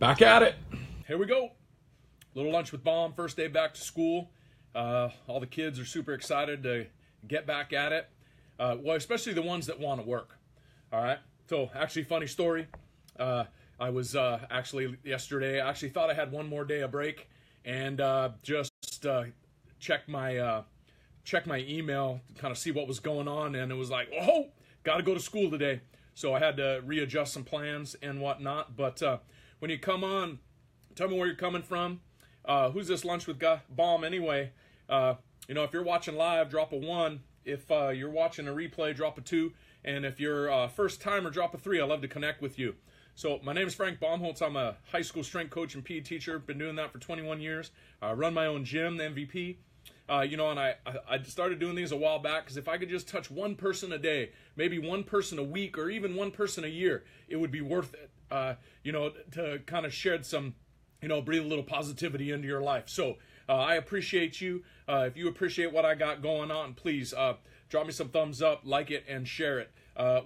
Back at it. Here we go. Little lunch with Baum, first day back to school. All the kids are super excited to get back at it. Well, especially the ones that want to work. All right. So actually, funny story. I was actually yesterday, I actually thought I had one more day of break and just check my email to kind of see what was going on. And it was like, oh, got to go to school today. So I had to readjust some plans and whatnot. But when you come on, tell me where you're coming from. Who's this lunch with Baum anyway? If you're watching live, drop a 1. If you're watching a replay, drop a 2. And if you're a first timer, drop a 3. I'd love to connect with you. So my name is Baumholtz. I'm a high school strength coach and PE teacher. Been doing that for 21 years. I run my own gym, the MVP. And I started doing these a while back because if I could just touch one person a day, maybe one person a week, or even one person a year, it would be worth it, to kind of shed some, breathe a little positivity into your life. So I appreciate you. If you appreciate what I got going on, please drop me some thumbs up, like it, and share it.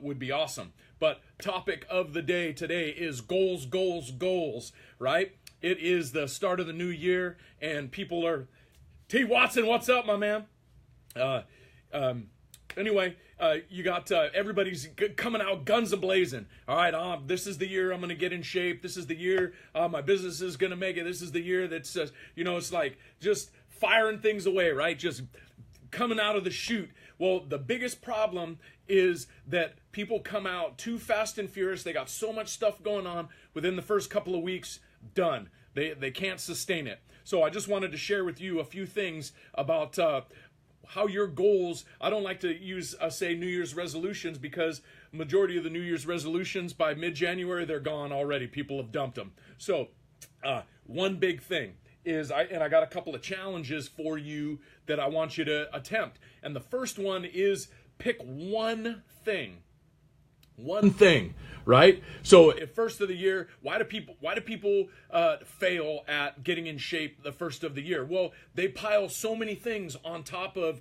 Would be awesome. But topic of the day today is goals, goals, goals, right? It is the start of the new year, and people are... T. Watson, what's up, my man? Anyway, you got everybody's coming out guns a-blazing. All right, this is the year I'm going to get in shape. This is the year my business is going to make it. This is the year that's, it's like just firing things away, right? Just coming out of the chute. Well, the biggest problem is that people come out too fast and furious. They got so much stuff going on within the first couple of weeks, done. They can't sustain it. So I just wanted to share with you a few things about how your goals, I don't like to use, say, New Year's resolutions, because majority of the New Year's resolutions by mid-January, they're gone already. People have dumped them. So one big thing is, I got a couple of challenges for you that I want you to attempt. And the first one is pick one thing. One thing, right? So at first of the year, why do people fail at getting in shape the first of the year? Well, they pile so many things on top of,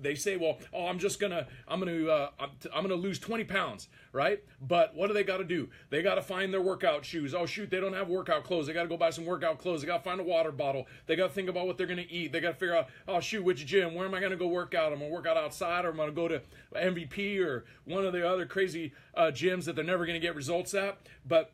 they say, well, oh, I'm gonna lose 20 pounds, right? But what do they got to do? They got to find their workout shoes. Oh shoot, they don't have workout clothes. They got to go buy some workout clothes. They got to find a water bottle. They got to think about what they're gonna eat. They got to figure out, oh shoot, which gym? Where am I gonna go work out? I'm gonna work out outside, or I'm gonna go to MVP or one of the other crazy gyms that they're never going to get results at. But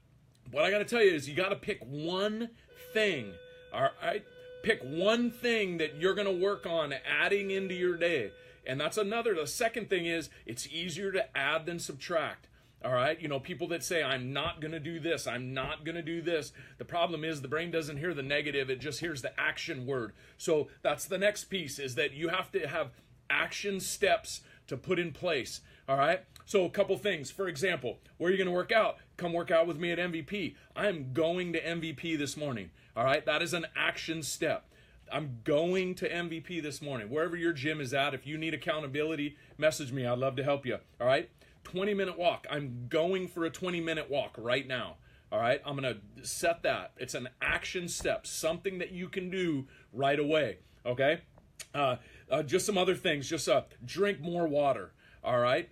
what I got to tell you is you got to pick one thing. All right, pick one thing that you're going to work on adding into your day. And that's the second thing is it's easier to add than subtract. All right, people that say, I'm not going to do this, I'm not going to do this. The problem is the brain doesn't hear the negative, it just hears the action word. So that's the next piece, is that you have to have action steps to put in place. All right, so a couple things. For example, where are you going to work out? Come work out with me at MVP. I'm going to MVP this morning. All right, that is an action step. I'm going to MVP this morning. Wherever your gym is at, if you need accountability, message me. I'd love to help you. All right, 20-minute walk. I'm going for a 20-minute walk right now. All right, I'm going to set that. It's an action step, something that you can do right away. Okay, just some other things. Just drink more water. All right,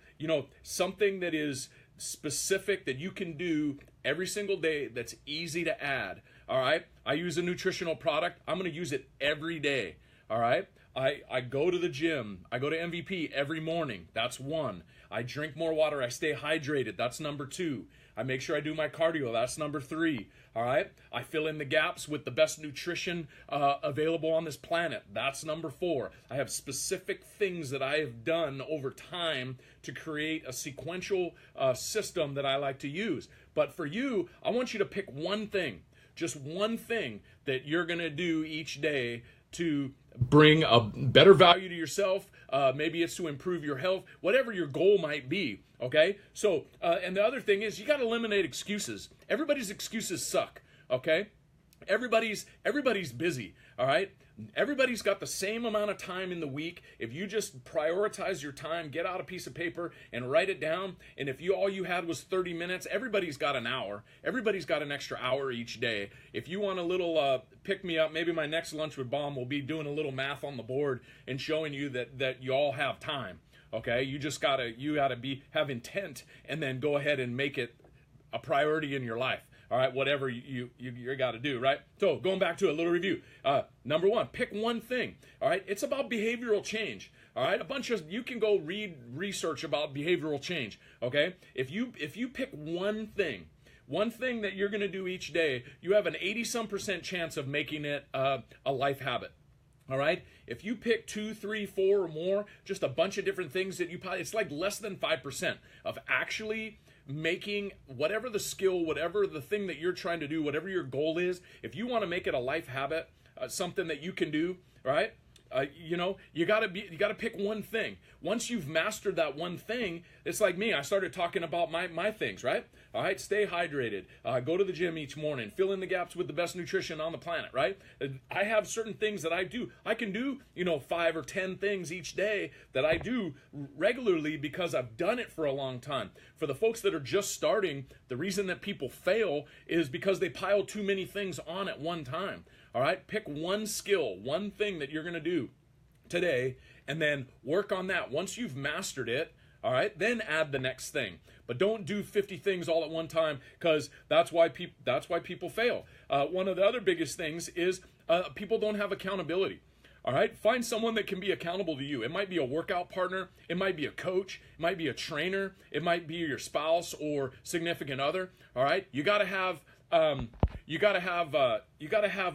something that is specific that you can do every single day that's easy to add. All right, I use a nutritional product. I'm going to use it every day. All right, I go to the gym. I go to MVP every morning. That's 1. I drink more water. I stay hydrated. That's number 2. I make sure I do my cardio. That's number 3. All right. I fill in the gaps with the best nutrition available on this planet. That's number 4. I have specific things that I have done over time to create a sequential system that I like to use. But for you, I want you to pick one thing, just one thing that you're going to do each day to bring a better value to yourself. Maybe it's to improve your health, whatever your goal might be. Okay. So, and the other thing is you got to eliminate excuses. Everybody's excuses suck. Okay. Everybody's busy. All right. Everybody's got the same amount of time in the week. If you just prioritize your time, get out a piece of paper and write it down. And if all you had was 30 minutes, everybody's got an hour. Everybody's got an extra hour each day. If you want a little pick me up, maybe my next lunch with Baum will be doing a little math on the board and showing you that you all have time. Okay, you just gotta have intent, and then go ahead and make it a priority in your life. All right, whatever you got to do, right? So going back to a little review. Number one, pick one thing. All right, it's about behavioral change. All right, you can go read research about behavioral change. Okay, if you pick one thing that you're going to do each day, you have an 80-some% chance of making it a life habit. All right, if you pick 2, 3, 4 or more, just a bunch of different things that it's like less than 5% of actually making whatever the skill, whatever the thing that you're trying to do, whatever your goal is. If you want to make it a life habit, something that you can do, right? You gotta pick one thing. Once you've mastered that one thing, it's like me. I started talking about my things, right? All right, stay hydrated. Go to the gym each morning. Fill in the gaps with the best nutrition on the planet, right? I have certain things that I do. I can do 5 or 10 things each day that I do regularly because I've done it for a long time. For the folks that are just starting, the reason that people fail is because they pile too many things on at one time. All right, pick one skill, one thing that you're going to do today, and then work on that. Once you've mastered it, all right, then add the next thing. But don't do 50 things all at one time, because that's why people fail. One of the other biggest things is people don't have accountability. All right, find someone that can be accountable to you. It might be a workout partner, it might be a coach, it might be a trainer, it might be your spouse or significant other. All right, you got to have an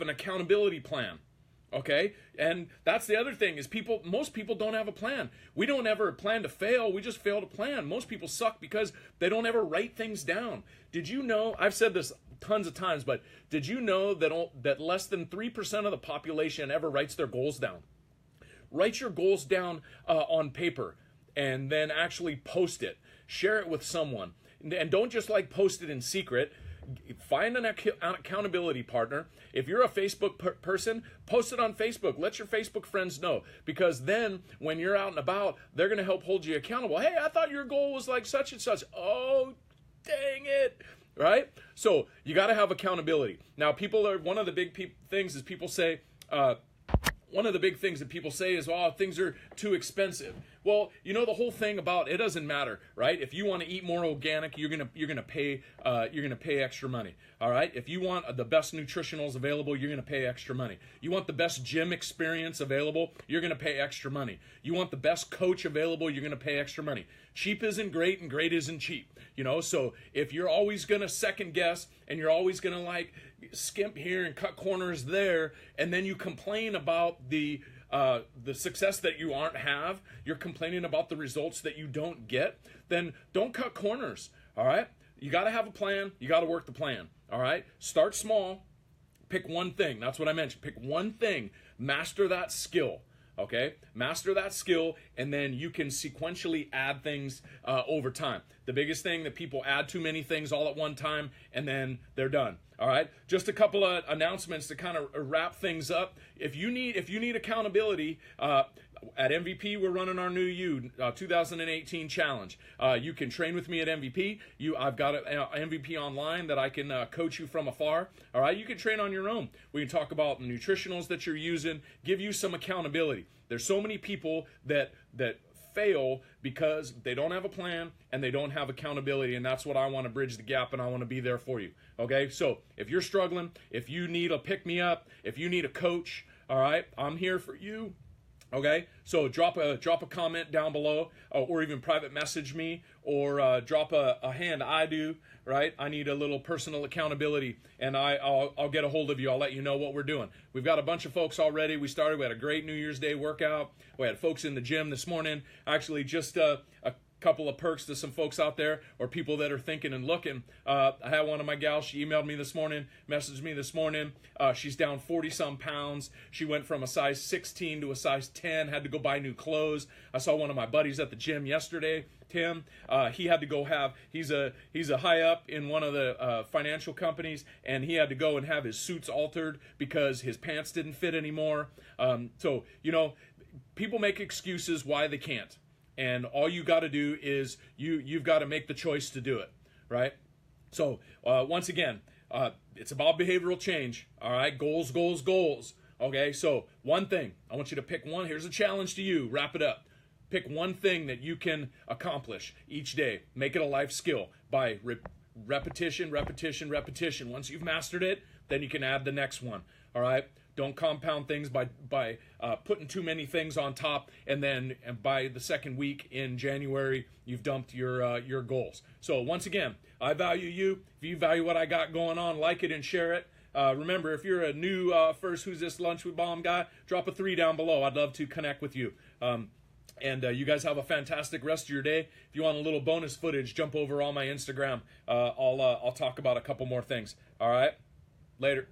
accountability plan. Okay, and that's the other thing is most people don't have a plan. We don't ever plan to fail. We just fail to plan. Most people suck because they don't ever write things down. Did you know? I've said this tons of times, but did you know that less than 3% of the population ever writes their goals down? Write your goals down on paper and then actually post it. Share it with someone, and don't just post it in secret. Find an accountability partner. If you're a Facebook person, post it on Facebook. Let your Facebook friends know, because then when you're out and about, they're going to help hold you accountable. Hey, I thought your goal was like such and such. Oh, dang it. Right? So you got to have accountability. Now, one of the big things is people say, one of the big things that people say is, oh, things are too expensive. Well, the whole thing about it doesn't matter, right? If you want to eat more organic, you're gonna pay extra money. All right. If you want the best nutritionals available, you're gonna pay extra money. You want the best gym experience available, you're gonna pay extra money. You want the best coach available, you're gonna pay extra money. Cheap isn't great, and great isn't cheap. So if you're always gonna second guess and you're always gonna skimp here and cut corners there, and then you complain about the success that you you're complaining about the results that you don't get, then don't cut corners. All right, you got to have a plan. You got to work the plan. All right, start small. Pick one thing. That's what I mentioned. Pick one thing. Master that skill. Okay, master that skill, and then you can sequentially add things over time. The biggest thing that people add too many things all at one time, and then they're done. All right, just a couple of announcements to kind of wrap things up. If you need accountability, at MVP, we're running our new 2018 challenge. You can train with me at MVP. I've got an MVP online that I can coach you from afar. All right, you can train on your own. We can talk about the nutritionals that you're using, give you some accountability. There's so many people that fail because they don't have a plan and they don't have accountability, and that's what I want to bridge the gap, and I want to be there for you. Okay, so if you're struggling, if you need a pick-me-up, if you need a coach, all right, I'm here for you. Okay, so drop a comment down below, or even private message me, or drop a hand. I do, right? I need a little personal accountability, and I'll get a hold of you. I'll let you know what we're doing. We've got a bunch of folks already. We had a great New Year's Day workout. We had folks in the gym this morning. Actually, just a couple of perks to some folks out there, or people that are thinking and looking. I had one of my gals, she emailed me this morning, messaged me this morning. She's down 40-some pounds. She went from a size 16 to a size 10, had to go buy new clothes. I saw one of my buddies at the gym yesterday, Tim. He had to go he's a high up in one of the financial companies, and he had to go and have his suits altered because his pants didn't fit anymore. So, people make excuses why they can't. And all you got to do is you've got to make the choice to do it, right? So once again, it's about behavioral change, all right? Goals, goals, goals, okay? So one thing, I want you to pick one. Here's a challenge to you. Wrap it up. Pick one thing that you can accomplish each day. Make it a life skill by repetition, repetition, repetition. Once you've mastered it, then you can add the next one. All right. Don't compound things by putting too many things on top, and by the second week in January, you've dumped your goals. So once again, I value you. If you value what I got going on, like it and share it. Remember, if you're a new first Who's This Lunch with Baum guy, drop a 3 down below. I'd love to connect with you. And you guys have a fantastic rest of your day. If you want a little bonus footage, jump over on my Instagram. I'll talk about a couple more things. All right, later.